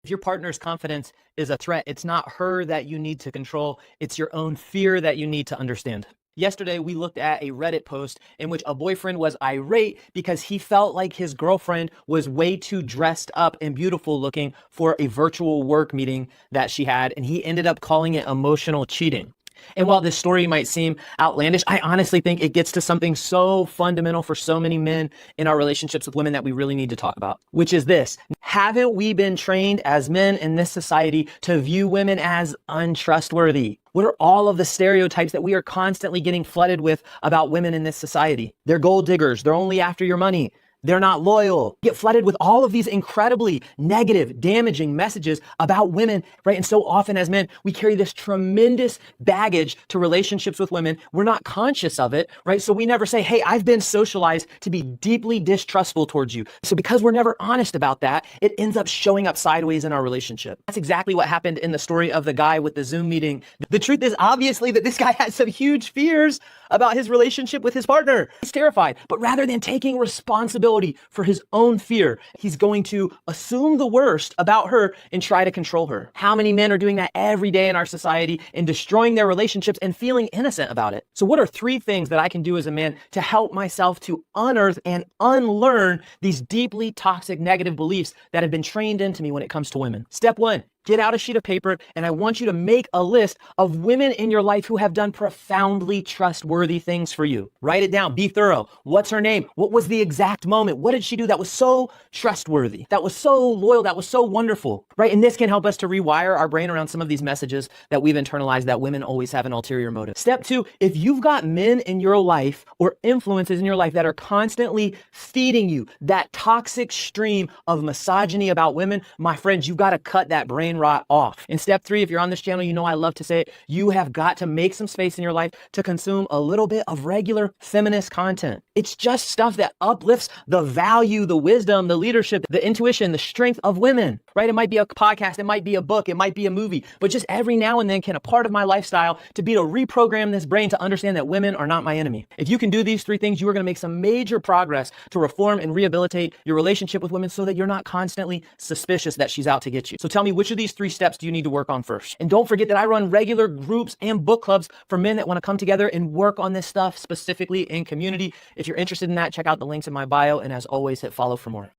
If your partner's confidence is a threat, it's not her that you need to control, it's your own fear that you need to understand. Yesterday, we looked at a Reddit post in which a boyfriend was irate because he felt like his girlfriend was way too dressed up and beautiful looking for a virtual work meeting that she had, and he ended up calling it emotional cheating. And while this story might seem outlandish, I honestly think it gets to something so fundamental for so many men in our relationships with women that we really need to talk about, which is this. Haven't we been trained as men in this society to view women as untrustworthy? What are all of the stereotypes that we are constantly getting flooded with about women in this society? They're gold diggers. They're only after your money. They're not loyal. Get flooded with all of these incredibly negative, damaging messages about women, right? And so often as men, we carry this tremendous baggage to relationships with women. We're not conscious of it, right? So we never say, hey, I've been socialized to be deeply distrustful towards you. So because we're never honest about that, it ends up showing up sideways in our relationship. That's exactly what happened in the story of the guy with the Zoom meeting. The truth is obviously that this guy had some huge fears about his relationship with his partner. He's terrified, but rather than taking responsibility for his own fear, he's going to assume the worst about her and try to control her. How many men are doing that every day in our society and destroying their relationships and feeling innocent about it? So what are 3 things that I can do as a man to help myself to unearth and unlearn these deeply toxic negative beliefs that have been trained into me when it comes to women? Step 1. Get out a sheet of paper, and I want you to make a list of women in your life who have done profoundly trustworthy things for you. Write it down. Be thorough. What's her name? What was the exact moment? What did she do that was so trustworthy, that was so loyal, that was so wonderful, right? And this can help us to rewire our brain around some of these messages that we've internalized that women always have an ulterior motive. Step 2, if you've got men in your life or influences in your life that are constantly feeding you that toxic stream of misogyny about women, my friends, you've got to cut that brain rot off. In step 3, if you're on this channel, you know I love to say it, you have got to make some space in your life to consume a little bit of regular feminist content. It's just stuff that uplifts the value, the wisdom, the leadership, the intuition, the strength of women, right? It might be a podcast, it might be a book, it might be a movie, but just every now and then can a part of my lifestyle to be to reprogram this brain to understand that women are not my enemy. If you can do these 3 things, you are going to make some major progress to reform and rehabilitate your relationship with women so that you're not constantly suspicious that she's out to get you. So tell me, which of these 3 steps do you need to work on first? And don't forget that I run regular groups and book clubs for men that want to come together and work on this stuff specifically in community. If you're interested in that, check out the links in my bio. And as always, hit follow for more.